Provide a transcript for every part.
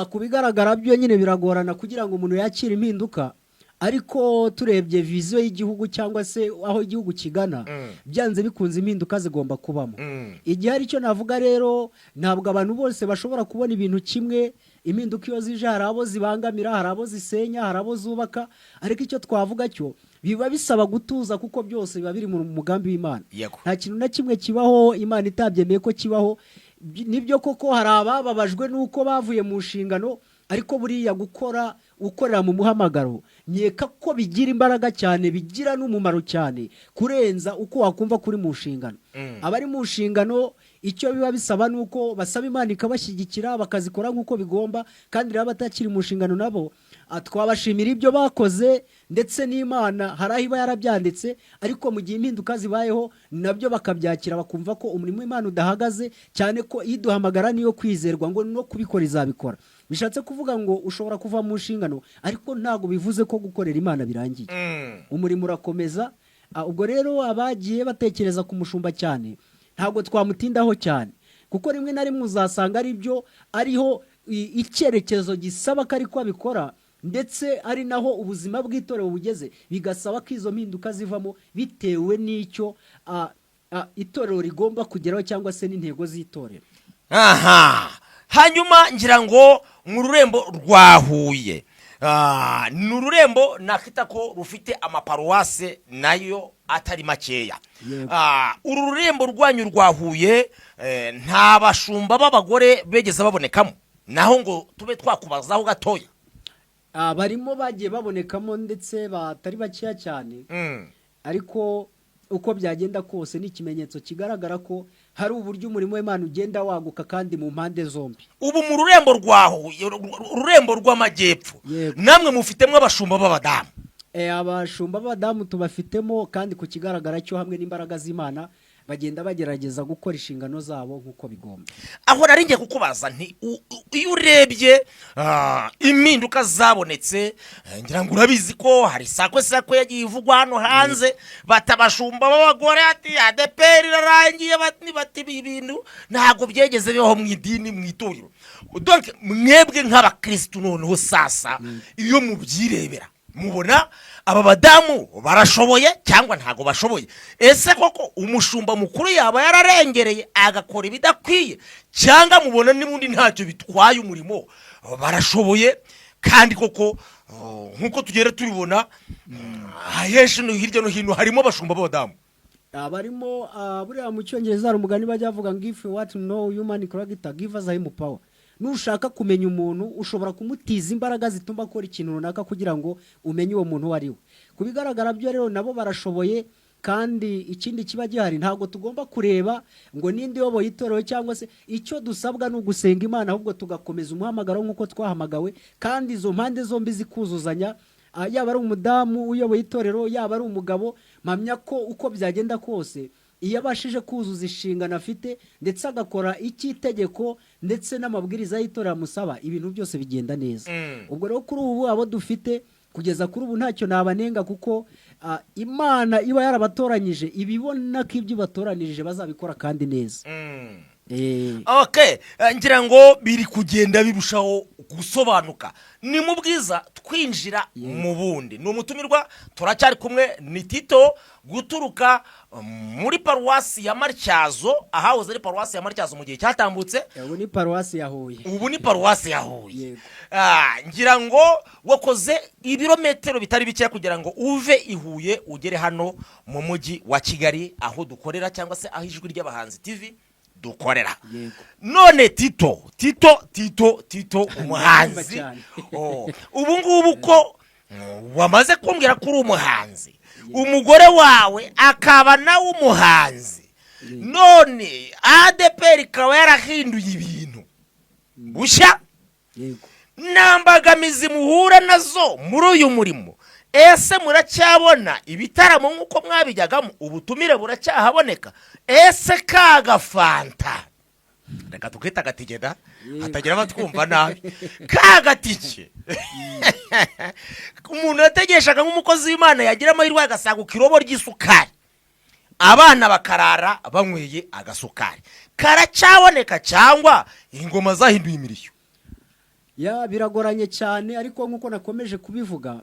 Kubigaragara byo nyine biragorana kugira ngo umuntu yakire impinduka, ariko turebye viziyo y'igihugu cyangwa se aho igihugu kigana, byanze bikunze impinduka zigomba kubamo. Igihe ari cyo navuga rero, ntabwo abantu bose bashobora kubona ibintu kimwe. Impinduka iyo zije, hari abo zibangamira, hari abo zisenya, hari abo zubaka, ariko icyo twavuga cyo biba bisaba gutuza, kuko byose biba biri mu mugambi w'Imana. Nta kintu na kimwe kibaho Imana itabyemeye ko kibaho. Nibyo koko hari abababajwe nuko bavuye mu nshingano, ariko buriya ukorera mu muhamagaro, nyeka ko bigira imbaraga cyane, bigira n'umumaro cyane kurenza uko wakumva kuri mu nshingano. Abari mu nshingano, icyo biba bisaba nuko basaba Imana ikabashyigikira bakazikora nk'uko bigomba, kandi rero abatakiri mu nshingano nabo twabashimira ibyo bakoze, ndetse n'Imana hari aho iba yarabyanditse, ariko mu gihe impinduka zibayeho nabyo bakabyakira, bakumva ko umurimo w'Imana udahagaze, cyane ko iduhamagara niyo kwizerwa, ngo no kubikora izabikora. Bishatse kuvuga ngo ushobora kuva mu nshingano, ariko ntago bivuze ko gukorera Imana birangiye. Umurimo urakomeza. Ubwo rero abagiye batekereza ku mushumba cyane, ntabwo twamutindaho cyane, kuko rimwe na rimwe uzasanga ari byo ariho icyerekezo gisaba ko ariko abikora, ndetse ari naho ubuzima bw'itorero bugeze, bigasaba ko izo mpinduka zivamo bitewe n'icyo itorero rigomba kugeraho, cyangwa se n'intego z'itorero. Hanyuma ngira ngo mu rurembo rwa Huye, ni ururembo nakita ko rufite amaparuwase nayo atari makeya. Uru rurembo rwanyu rwa Huye, nta bashumba b'abagore begeze babonekamo, naho ngo tube twakubazaho gatoya? Barimo bagiye babonekamo, ndetse batari bakeya cyane, ariko uko byagenda kose ni ikimenyetso kigaragara ko hari uburyo umurimo w'Imana ugenda waguka, kandi mu mpande zombi. Ubu mu rurembo rwa Huye, ururembo rw'amajyepfo, namwe mufitemo abashumba b'abadamu? Abashumba b'abadamu tubafitemo, kandi ku kigaragara cyo hamwe n'imbaraga z'Imana bagenda bagerageza gukora inshingano zabo nk'uko bigomba. Aho nari ngiye kukubaza nti, iyo urebye impinduka zabonetse, ngira ngo urabizi ko hari sakwe yagiye ivugwa hano hanze, batabashumba b'abagore, ati ADPR irarangiye, bati ibintu ntabwo byegeze bibaho mu idini, mu itorero. Donc mwebwe nk'abakristo noneho sasa, iyo mubyirebera mubona aba badamu barashoboye cyangwa ntago bashoboye? Ese koko umushumba mukuru yaba yararengereye agakora ibidakwiye, cyangwa mubona n'ubundi ntacyo bitwaye umurimo barashoboye? Kandi koko nkuko tugera tubibona henshi no hirya no hino harimo abashumba b'abadamu. Barimo buriya mu Cyongereza hari umugani bajya bavuga ngo if you want to know human character give us him power. Nushaka kumenya umuntu ushobora kumutiza imbaraga zituma akora ikintu runaka kugira ngo umenye uwo muntu wari we. Kubigaragara byo rero nabo barashoboye, kandi ikindi kiba gihari, ntabwo tugomba kureba ngo ninde yoboye itorero, cyangwa se icyo dusabwa no gusenga Imana, ahubwo tugakomeza umuhamagaro nk'uko twahamagawe, kandi izo mpande zombi zikuzuzanya. Yaba ari umudamu uyoboye itorero, yaba ari umugabo, mpamya ko uko byagenda kose iyo abashije kuzuza inshingano afite, ndetse agakora icy'itegeko ndetse n'amabwiriza y'itorero amusaba, ibintu byose bigenda neza. Ubwo rero kuri ubu abo dufite kugeza kuri ubu ntacyo nabanenga, kuko Imana iba yarabatoranyije, ibibona ko ibyo batoranirije bazabikora kandi neza. Ngira ngo biri kugenda birushaho gusobanuka. Ni mu bwiza twinjira mu bundi. Ni umutumirwa turacyari kumwe, ni Tito guturuka muri paruwasi ya Matyazo, ahahoze ari paruwasi ya Matyazo mu gihe cyatambutse. Ubu ni paruwasi ya Huye. Ubu ni paruwasi ya Huye. Ngira ngo wakoze ibirometero bitari bike kugira ngo uve i Huye ugere hano mu mujyi wa Kigali, aho dukorera, cyangwa se aho Ijwi ry'Abahanzi TV dukorera. None Tito umuhanzi, ubu ngubu ko wamaze kumbwira ko uri umuhanzi, umugore wawe akaba nawe umuhanzi, none ADPR ikaba yarahinduye ibintu bushya, nambagamizi muhura nazo muri uyu murimo? Ese muracyabona ibitaramo nk'uko mwabijyagamo? Ubutumire buracyahaboneka? Ese kagafanta, reka tukita gatigeda hatagira abatwumva nabi, kagatike umuntu yategeshaga nk'umukozi w'Imana yagira amahirwe agasaguka irobo ry'isukari, abana bakarara banyweye agasukari, karacyaboneka cyangwa ingoma zahinduye imirishyo? biragoranye cyane, ariko nk'uko nakomeje kubivuga,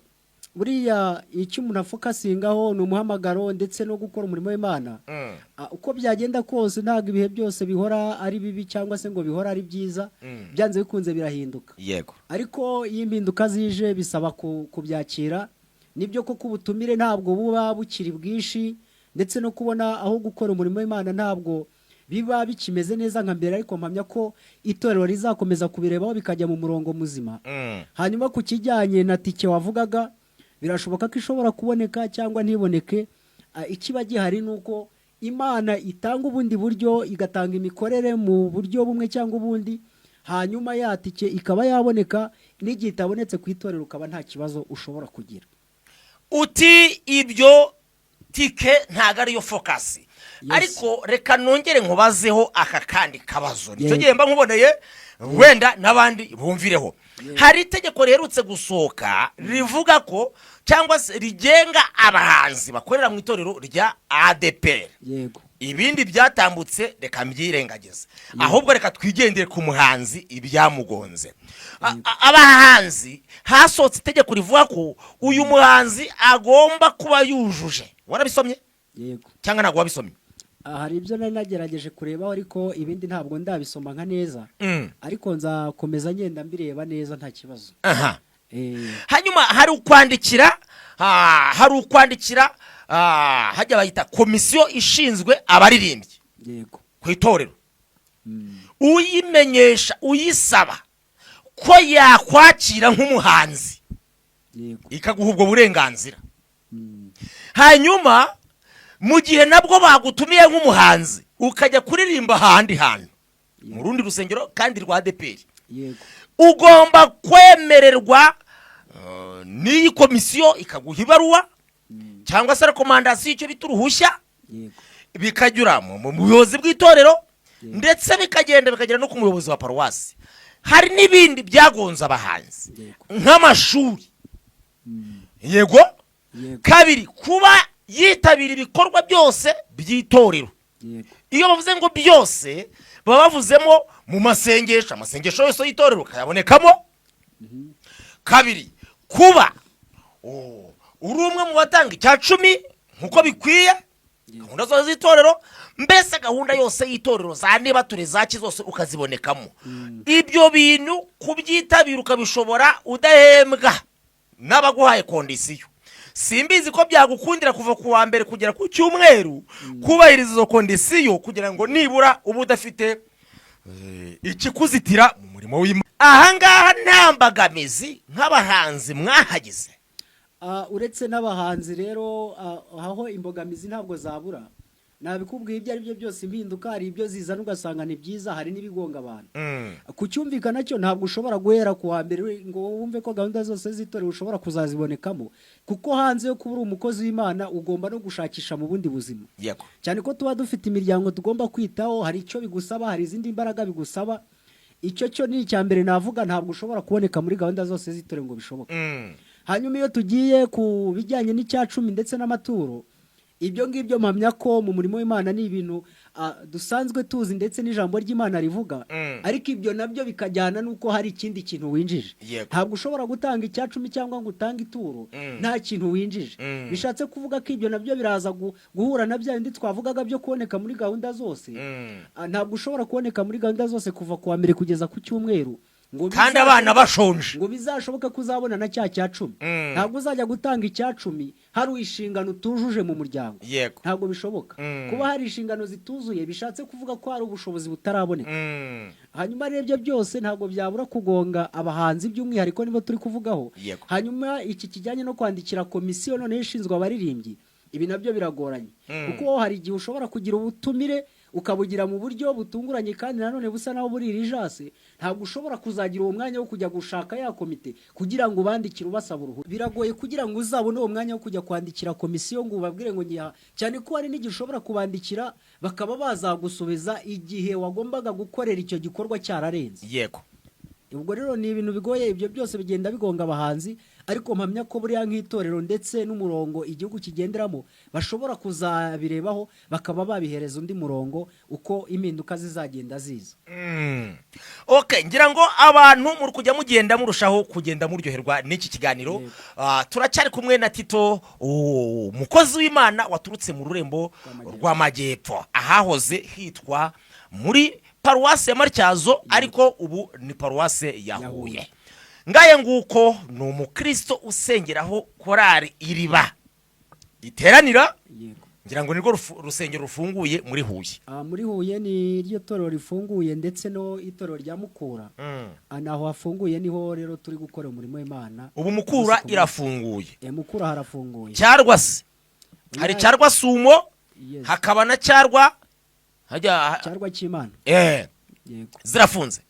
buriya icyo umuntu afokasingaho ni umuhamagaro ndetse no gukora umurimo w'Imana. Uko byagenda kose ntabwo ibihe byose bihora ari bibi cyangwa se ngo bihora ari byiza, byanze bikunze birahinduka. Yego. Ariko iyo impinduka zije bisaba kubyakira. Nibyo koko ubutumire ntabwo buba bukiri bwinshi, ndetse no kubona aho gukora umurimo w'Imana ntabwo biba bikimeze neza nka mbere, ariko mpamya ko itorero rizakomeza kubirebaho bikajya mu murongo muzima. Hanyuma ku kijyanye na tike wavugaga, birashoboka ko ishobora kuboneka cyangwa ntiboneke. Ikiba gihari ni uko Imana itanga ubundi buryo, igatanga imikorere mu buryo bumwe cyangwa ubundi, hanyuma ya tike ikaba yaboneka, n'igihe itabonetse ku itorero ukaba nta kibazo ushobora kugira. Uti ibyo tike ntago ariyo focus. Ariko reka nongere nkubazeho aka kandi kabazo. Nicyo gihe mba nkuboneye wenda n'abandi bumvireho. Hari itegeko riherutse gusohoka rivuga ko cyangwa se rigenga abahanzi bakorera mu itorero rya ADPR. Yego. Ibindi byatambutse reka mbyirengagize. Ahubwo reka twigendere ku muhanzi ibyamugonze. Abahanzi hasohotse itegeko rivuga ko uyu muhanzi agomba kuba yujuje. Warabisomye? Yego. Cyangwa ntabwo wabisomye? Hari ibyo nari nagerageje kurebaho, ariko ibindi ntabwo ndabisoma nka neza. Ariko nzakomeza ngenda mbireba neza nta kibazo. Hanyuma hari ukwandikira hajya bayita komisiyo ishinzwe abaririmbyi. Yego. Ku itorero. Uyimenyesha, uyisaba ko yakwakira nk'umuhanzi. Yego. Ikaguha ubwo burenganzira. Hanyuma mu gihe nabwo bagutumiye nk'umuhanzi ukajya kuririmba ahandi hantu mu rundi rusengero kandi rwa ADPR. Yego. Ugomba kwemererwa n'iyi komisiyo ikaguha ibaruwa cyangwa se rekomandasiyo, icyo bita uruhushya. Yego. Bikanyura mu buyobozi bw'itorero ndetse bikagera no ku muyobozi wa paruwasi. Hari n'ibindi byagonze abahanzi nk'amashuri. Yego. Kabiri, kuba yitabira ibikorwa byose by'itorero. Iyo bavuze ngo byose baba bavuzemo mu masengesho, amasengesho yose y'itorero kayabonekamo. Kabiri, kuba uri umwe mu batanga icya 10 nkuko bikwiye, gahunda zose z'itorero, mbese gahunda yose y'itorero za niba ture zaki zose ukazibonekamo. Ibyo bintu kubyitabira ukabishobora udahembwa n'abaguhaye kondisiyo. Simbizi ko byagukundira kuva ku wa mbere kugera ku cyumweru kubahiriza izo kondisiyo kugira ngo nibura uba udafite ikikuzitira mu murimo w'Imana. Ahangaha ntambagamizi nk'abahanzi mwahagize. Uretse n'abahanzi rero, aho imbogamizi ntabwo zabura. Nabikubwiye ibyo ari byo byose, impinduka hari ibyo zizana ugasanga ni byiza, hari n'ibigonga abantu. Kucyumvikana cyo ntabwo ushobora guhera ku wa mbere ngo wumve ko gahunda zose z'itorero ushobora kuzazibonekamo, kuko hanze yo kuba uri umukozi w'Imana ugomba no gushakisha mu bundi buzima. Yego. Cyane ko tuba dufite imiryango tugomba kwitaho, hari icyo bigusaba, hari izindi mbaraga bigusaba. Icyo cyo ni icya mbere navuga, ntabwo ushobora kuboneka muri gahunda zose z'itorero ngo bishoboke. Hanyuma iyo tugiye ku bijyanye n'icya 10 ndetse n'amaturo, ibyo ngibyo mpamya ko mu murimo w'Imana ni ibintu dusanzwe tuzi ndetse n'ijambo ry'Imana rivuga. Ariko ibyo nabyo bikajyana nuko hari ikindi kintu winjije. Ntabwo ushobora gutanga icya 10 cyangwa ngo utange ituro nta kintu winjije. Bishatse kuvuga ko ibyo nabyo biraza guhura na bya bindi twavugaga byo kuboneka muri gahunda zose. Ntabwo ushobora kuboneka muri gahunda zose kuva ku wa mbere kugeza ku cyumweru kandi abana bashonje ngo bizashoboka kuzabona na cya 10. Ntabwo uzajya gutanga icya 10 hari inshingano tujuje mu muryango. Ntabwo bishoboka. Kuba hari inshingano zituzuye bishatse kuvuga ko hari ubushobozi butaraboneka. Hanyuma rero ibyo byose ntabwo byabura kugonga abahanzi by'umwihariko nibo turi kuvugaho. Hanyuma iki kijyanye no kwandikira komisiyo none ishinzwe abaririmbyi, ibi nabyo biragoranye kuko hari igihe ushobora kugira ubutumire ukabugira mu buryo butunguranye kandi nanone busa naho burira ijase. Ntabwo ushobora kuzagira uwo mwanya wo kujya gushaka ya komite kugira ngo bandikire ubasaba uruhu. Biragoye kugira ngo uzabone uwo mwanya wo kujya kwandikira komisiyo ngo ubabwire ngo ngiha, cyane ko hari n'igihe ushobora kubandikira bakaba bazagusubiza igihe wagombaga gukorera icyo gikorwa cyararenze. Yego. Ubwo rero ni ibintu bigoye, ibyo byose bigenda bigonga abahanzi, ariko mpamya ko buriya nk'itorero ndetse n'umurongo igihugu kigenderamo bashobora kuzabirebaho bakaba babihereza undi murongo uko impinduka zizagenda ziza. Okay, ngira ngo abantu muri kujya mugenda murushaho kugenda muryoherwa n'iki kiganiro. Turacyari kumwe na Tito, umukozi w'Imana waturutse mu rurembo rw'amajyepfo ahahoze hitwa muri paruwasi ya Matyazo, ariko ubu ni paruwasi ya Huye. Ngaye nguko ni umukristo usengeraho korari Iriba iteranira, ngira ngo nirwo rusengero rufunguye muri Huye. Muri Huye ni iryo torero rifunguye, ndetse no itorero rya Mukura naho hafunguye, niho rero turi gukora umurimo w'Imana. Ubu Mukura irafunguye, Mukura harafunguye. Cyarwa se hari Cyarwa Sumo, hakaba na Cyarwa Cyarwa cy'Imana, yego zirafunze.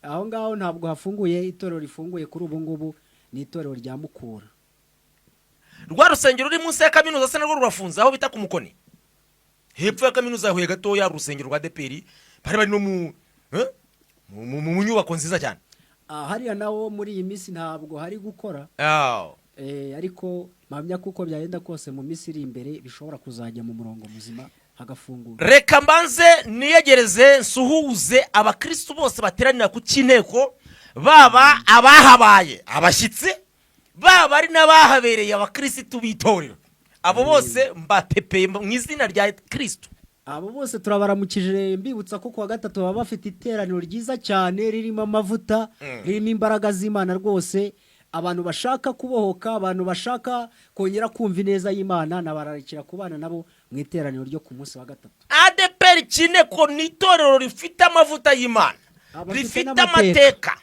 Aho ngaho ntabwo hafunguye. Itorero rifunguye kuri ubu ngubu ni itorero rya Mukura. Rwa rusengero ruri munsi ya kaminuza se narwo rurafunze, aho bita ku Mukoni, hepfo ya kaminuza ya Huye gatoya, rusengero rwa DPR bari no mu nyubako nziza cyane. Hariya nawo muri iyi minsi ntabwo hari gukora, ariko mpamya kuko byagenda kose mu minsi iri imbere bishobora kuzajya mu murongo muzima hagafungura. Reka mbanze niyegereze nsuhuze abakristo bose bateranira ku Cyinteko, baba abahabaye abashyitsi, baba ari n'abahabereye abakristo bitorero, abo bose mbatepeye mu izina rya Kristo. Abo bose turabaramukije, mbibutsa ko kuwa gatatu baba bafite iteraniro ryiza cyane ririmo amavuta, ririmo imbaraga z'Imana rwose. Abantu bashaka kubohoka, abantu bashaka kongera kumva ineza y'Imana, nabararikira kubana nabo mu iteraniro ryo ku munsi wa gatatu. ADPR Cyinteko ni itorero rifite amavuta y'Imana, rifite amateka.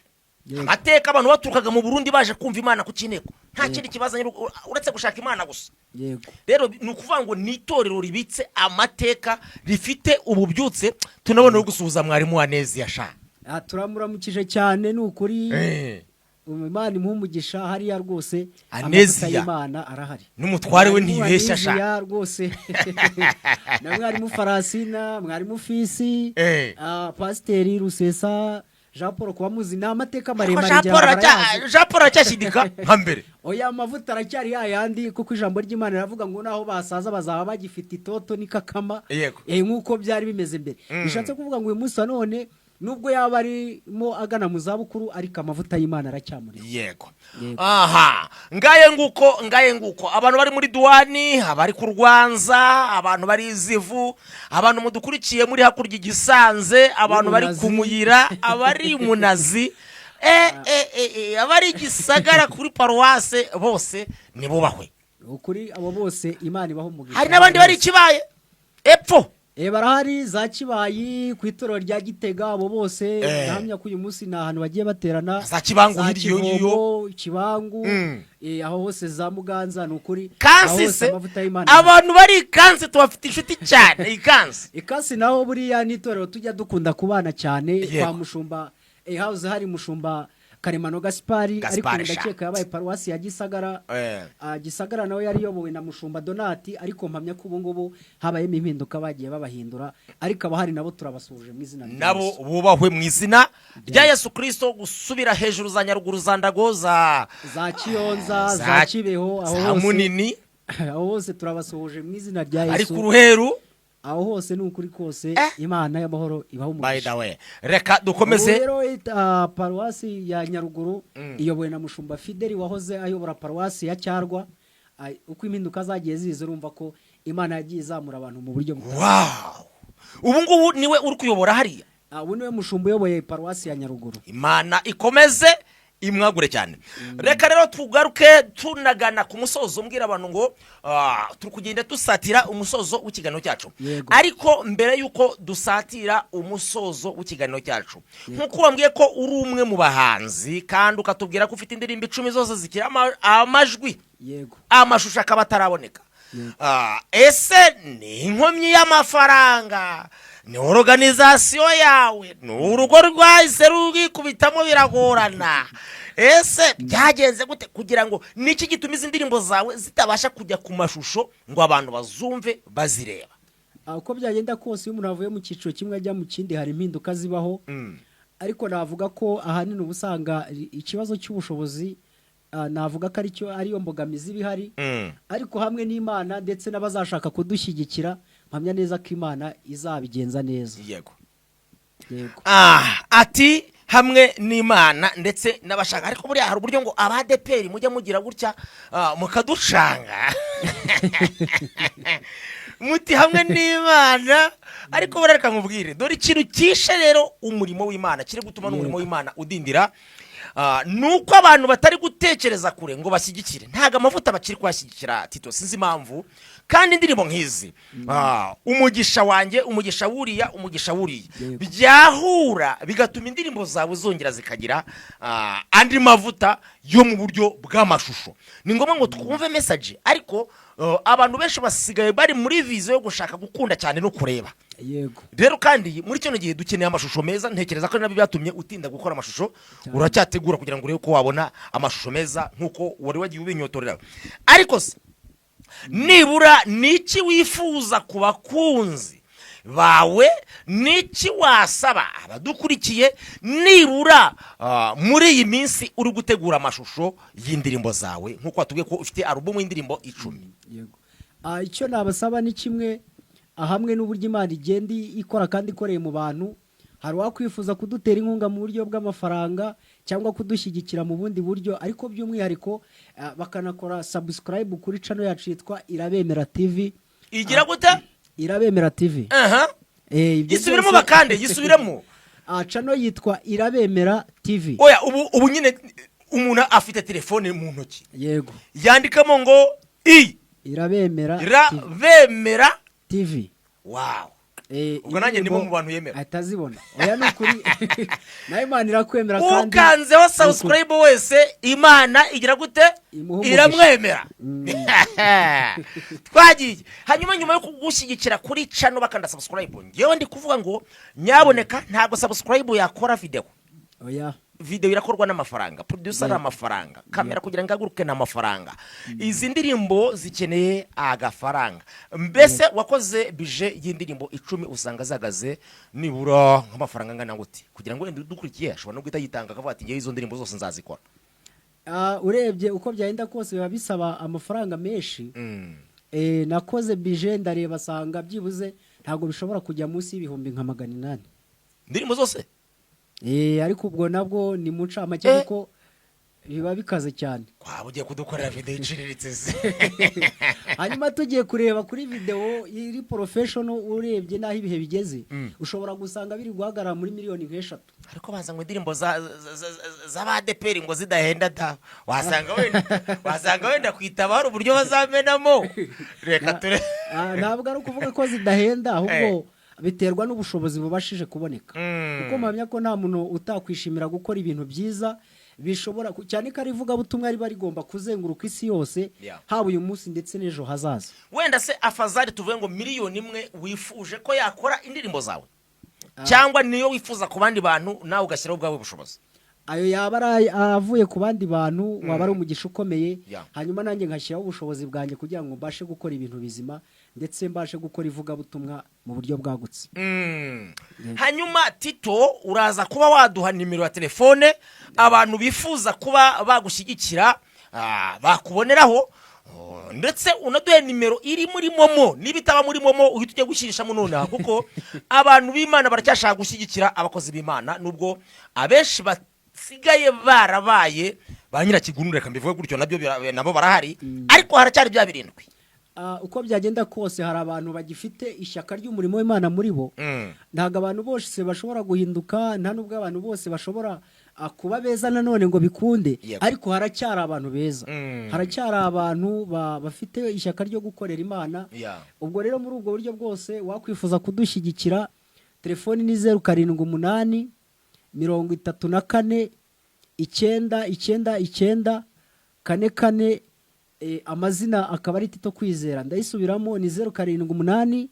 Amateka abantu baturukaga mu Burundi baje kumva Imana ku Cyinteko, nta kindi kibazo uretse gushaka Imana gusa. Rero ni ukuvuga ngo ni itorero ribitse amateka, rifite ububyutse. Tunabona no gusuhuza mwarimu wa Nezi yasha. Turamuramukije cyane, ni ukuri Imana impumugisha hariya rwose. Amavuta y'Imana arahari, n'umutware we ntibeshya sha rwose. Na mwarimu Farasina, mwarimu Fisi, Pasiteri Rusesa Jean Paul, kuba muzi ni amateka maremare. Jean Paul aracyashidika nka mbere. Oya, amavuta aracyari yayandi, kuko ijambo ry'Imana riravuga ngo naho basaza bazaba bagifite itoto n'ikakama nk'uko byari bimeze mbere. Bishatse kuvuga ngo uyu munsi wa none nubwo yaba arimo agana mu zabukuru, ariko amavuta y'Imana aracyamuriho. Yego. Aha, ngaye nguko abantu bari muri Duwani, abari ku Rwanza, abantu bari Izivu, abantu mudukurikiye muri hakurya Gisanze, abantu bari ku Muyira, abari Munazi, abari Gisagara kuri paruwase, bose nibubahwe. Ukuri abo bose Imana ibaho umugisha. Hari n'abandi bari Kibaye epfo, barahari za Kibayi ku itorero rya Gitega, abo bose nahamya ko uyu munsi ni ahantu bagiye baterana. Za Kibangu hiryo ngiyo, Kibangu, aho hose za Muganza, ni ukuri Kansi. Abantu bari Kansi tubafite inshuti cyane. Ikansi naho buriya ni itorero tujya dukunda kubana cyane, kwa mushumba house hari mushumba Karemano Gaspari, ariko ndakeka yabaye paruwasi ya Gisagara. Gisagara nawe yari yobowe na mushumba Donati, ariko mpamya ko ubu ngubu habayemo impinduka bagiye babahindura, ariko abahari nabo turabasuhuje mu izina rya nabo bubahwe mu izina rya Yesu Kristo. Gusubira hejuru za Nyaruguru, za Ndago, za Kiyonza, za Kibeho, aho Munini, aho hose turabasuhuje mu izina rya Yesu. Ari ku Ruheru, aho hose ni ukuri kose. Imana y'amahoro ibaho umugisha. By the way, reka dukomeze. Rero paruwasi ya Nyaruguru iyobowe na mushumba Fideli wahoze ayobora paruwasi ya Cyarwa. Uko impinduka zagiye ziza, urumva ko Imana yagiye izamura abantu mu buryo butandukanye. Ubu ngubu niwe uri kuyobora hariya. Ubu niwe mushumba uyoboye paruwasi ya Nyaruguru. Imana ikomeze imwagure cyane. Reka rero tugaruke tunagana ku musozo, umbwira abantu ngo turi kugenda dusatira umusozo w'ikiganiro cyacu. Ariko mbere yuko dusatira umusozo w'ikiganiro cyacu, nkuko wambwiye ko uri umwe mu bahanzi kandi ukatubwira ko ufite indirimbo 10 zose zikira amajwi, amashusho akaba ataraboneka. Ese ni inkomyi y'amafaranga, ni organization yawe, ni urugo rwahise rugikubitamo biragorana? Ese byagenze gute kugira ngo niki gituma izi ndirimbo zawe zitabasha kujya ku mashusho ngo abantu bazumve bazireba? Uko byagenda kose, iyo umuntu avuye mu cyiciro kimwe ajya mu kindi hari impinduka zibaho, ariko navuga ko ahanini ubusanga ikibazo cy'ubushobozi navuga ko ariyo mbogamizi ibihari ariko hamwe n'Imana ndetse n'abazashaka kudushyigikira mpamya neza ko Imana izabigenza neza. Yego. Ati hamwe n'Imana ndetse n'abashaka, ariko buriya hari uburyo ngo abadeperi mujya mugira gutya mukaducanga muti hamwe n'Imana, ariko bareka nkubwire dore ikintu kishe rero umurimo w'Imana kiri gutuma n'umurimo w'Imana udindira. Nuko abantu batari gutekereza kure ngo bashyigikire, ntago amavuta bakiri kwashyigikira Tito, sinzi impamvu. Kandi indirimbo nk'izi umugisha wanjye, umugisha wuriya, umugisha wuriya byahura bigatuma indirimbo zawe zongera zikagira andi mavuta yo mu buryo bw'amashusho. Ni ngombwa ngo twumve message, ariko abantu benshi basigaye bari muri vizo yo gushaka gukunda cyane no kureba. Yego. Rero kandi muri kino gihe dukeneye amashusho meza, ntekereza ko nabyo byatumye utinda gukora amashusho. Uracyategura kugira ngo urebe ko wabona amashusho meza nkuko wari wagiye ubinyotorera. Ariko se nibura niki wifuza ku bakunzi bawe, niki wasaba abadukurikiye nibura muri iyi minsi uri gutegura amashusho y'indirimbo zawe nkuko watubwiye ko ufite album y'indirimbo 10? Yego. Icyo nabasaba ni kimwe, hamwe n'uburyo Imana igenda ikora kandi ikoreye mu bantu. Hari wakwifuza kudutera inkunga mu buryo bw'amafaranga cyangwa kudushyigikira mu bundi buryo, ariko by'umwihariko bakanakora subscribe kuri channel yacu yitwa Irabemera TV. Igira gute? Irabemera TV. Yisubiremo bakande, yisubiremo. Channel yitwa Irabemera TV. Oya, ubu nyine umuntu afite telefone mu ntoki. Yego. Yandikamo ngo Irabemera TV. Wow. Ubwo nanjye ndimo mu bantu yemera. Atazibona. Oya nukuri. Na Imana irakwemera kandi ukanzeho subscribe wese Imana igira gute? Iramwemera. Twagiye. Hanyuma nyuma yo kugushyigikira kuri channel bakanda subscribe, ngewe ndi kuvuga ngo nyaboneka ntago subscribe yakora video. Oya. Video irakorwa n'amafaranga, producer n'amafaranga, kamera kugira ngo aguruke n'amafaranga. Izi ndirimbo zikeneye agafaranga. Mbese wakoze bije y'indirimbo 10 usanga zagaze nibura nk'amafaranga ngana gute kugira ngo wenda dukurikiye ashobora no guhita yitanga akavuga ati ngiye izo ndirimbo zose nzazikora? Urebye uko byagenda kose biba bisaba amafaranga menshi. Nakoze bije ndareba sanga byibuze ntago bishobora kujya munsi y'ibihumbi nka 800 indirimbo zose. Ariko ubwo nabwo ni mu ncamake kuko biba bikaze cyane. Kwaba ugiye kudukorera video iciriritse. Hanyuma tugiye kureba kuri video iri professional, urebye naho ibihe bigeze ushobora gusanga biri guhagarara muri miliyoni nk'eshatu. Ariko baza ngo indirimbo z'abadeperi ngo zidahenda da, wasanga wenda kwitaba hari uburyo bazamenamo. Reka ture ntabwo ari ukuvuga ko zidahenda, ahubwo biterwa n'ubushobozi bubashije kuboneka. Kuko mpamya ko nta muntu utakwishimira gukora ibintu byiza bishobora cyane ko arivuga butumwa ari barigomba kuzenguruka isi yose haba uyu munsi ndetse n'ejo hazaza. Wenda se afazari tuvuge ngo miliyoni 1 wifuje ko yakora indirimbo zawe, cyangwa niyo wifuza ku bandi bantu nawe ugashyiraho ubwawe bushobozi? Ayo yaba avuye ku bandi bantu waba ari umugisha ukomeye. Hanyuma nanjye nkashyiraho ubushobozi bwanjye kugira ngo mbashe gukora ibintu bizima ndetse mbashe gukora ivuga butumwa mu buryo bwagutse. Hanyuma Tito, uraza kuba waduha nimero ya telefone abantu bifuza kuba bagushyigikira bakuboneraho, ndetse unaduhe nimero iri muri Momo, nibitaba muri Momo uhita ujye gushyirishamo nonaha, kuko abantu b'Imana baracyashaka gushyigikira abakozi b'Imana nubwo abenshi sigaye barabaye ba nyirakigunu, reka mbivuge gutyo, nabo barahari, ariko haracyari bya 7. Uko byagenda kose hari abantu bagifite ishyaka ry'umurimo w'Imana muri bo. Ntago abantu bose bashobora guhinduka, nta nubwo abantu bose bashobora kuba beza nanone ngo bikunde, ariko haracyari abantu beza. Haracyari abantu bafite ishyaka ryo gukorera Imana. Ubwo rero muri ubwo buryo bwose wakwifuza kudushyigikira, telefoni ni 078 34 999 44. Amazina akaba ari Tito Kwizera. Ndayisubiramo ni 078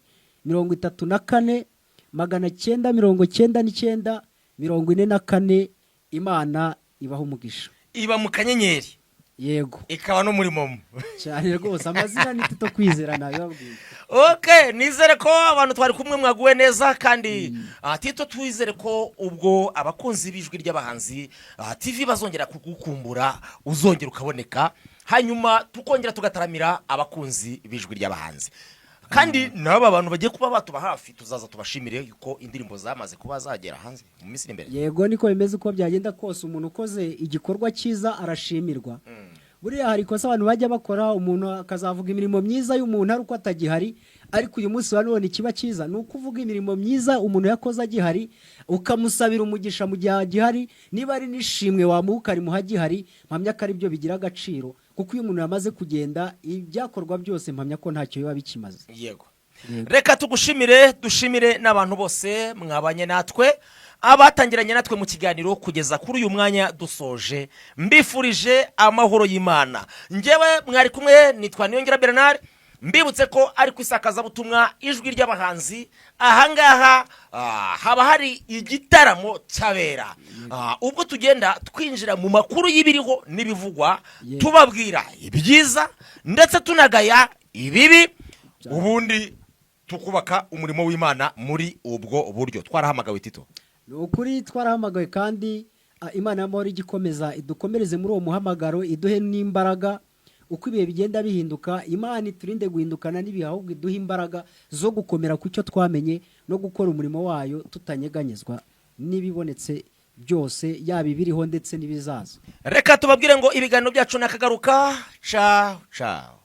34 999 44. Imana ibaho umugisha. Iba mu kanyenyeri yego ikaba n'umurimo cyane rwose amazina ni Tito Kwizera nabibabwiye. Okay, nizere ko abantu twari kumwe mwaguwe neza kandi Tito twizere ko ubwo abakunzi b'ijwi ry'abahanzi TV bazongera kugukumbura uzongera ukaboneka hanyuma tukongera tugataramira abakunzi b'ijwi ry'abahanzi kandi naba bantu bagiye kuba batuba hafi tuzaza tubashimire yuko indirimbo zamaze kuba zagera hanze mu minsi imbere. Yego niko bimeze uko byagenda kose umuntu ukoze igikorwa cyiza arashimirwa. Buriya hari kosa abantu bajya bakora umuntu akazavuga imirimo myiza y'umuntu ari uko atagihari ariko uyu munsi wanone kiba cyiza nuko uvuga imirimo myiza umuntu yakoze agihari ukamusabira umugisha mu gihe agihari niba ari nishimwe wamuka ari muhagihari mpamya ko ari byo bigira agaciro kuko uyu muntu yamaze kugenda ibyakorwa byose mpamya ko ntacyo biba bikimaze. Yego reka tugushimire dushimire n'abantu bose mwabanye natwe abatangiranye natwe mu kiganiro kugeza kuri uyu mwanya dusoje mbifurije amahoro y'Imana. Njyewe mwari kumwe nitwa Niyongera Bernard mbibutse ko ari kwisakaza butumwa ijwi ry'abahanzi ahangaha haba hari igitaramo cyabera ubwo tugenda twinjira mu makuru y'ibiriho n'ibivugwa tubabwira ibyiza ndetse tunagaya ibibi ubundi tukubaka umurimo w'Imana muri ubwo buryo. Twarahamagawe Tito. Ukuri twarahamagawe kandi Imana y'amahoro igikomeza idukomereze muri uwo muhamagaro iduhe n'imbaraga uko ibihe bigenda bihinduka Imana iturinde guhindukana n'ibihe ahubwo iduhe imbaraga zo gukomera ku cyo twamenye no gukora umurimo wayo tutanyeganyezwa n'ibibonetse byose yaba ibiriho ndetse n'ibizaza. Reka tubabwire ngo ibiganiro byacu nakagaruka ciao ciao.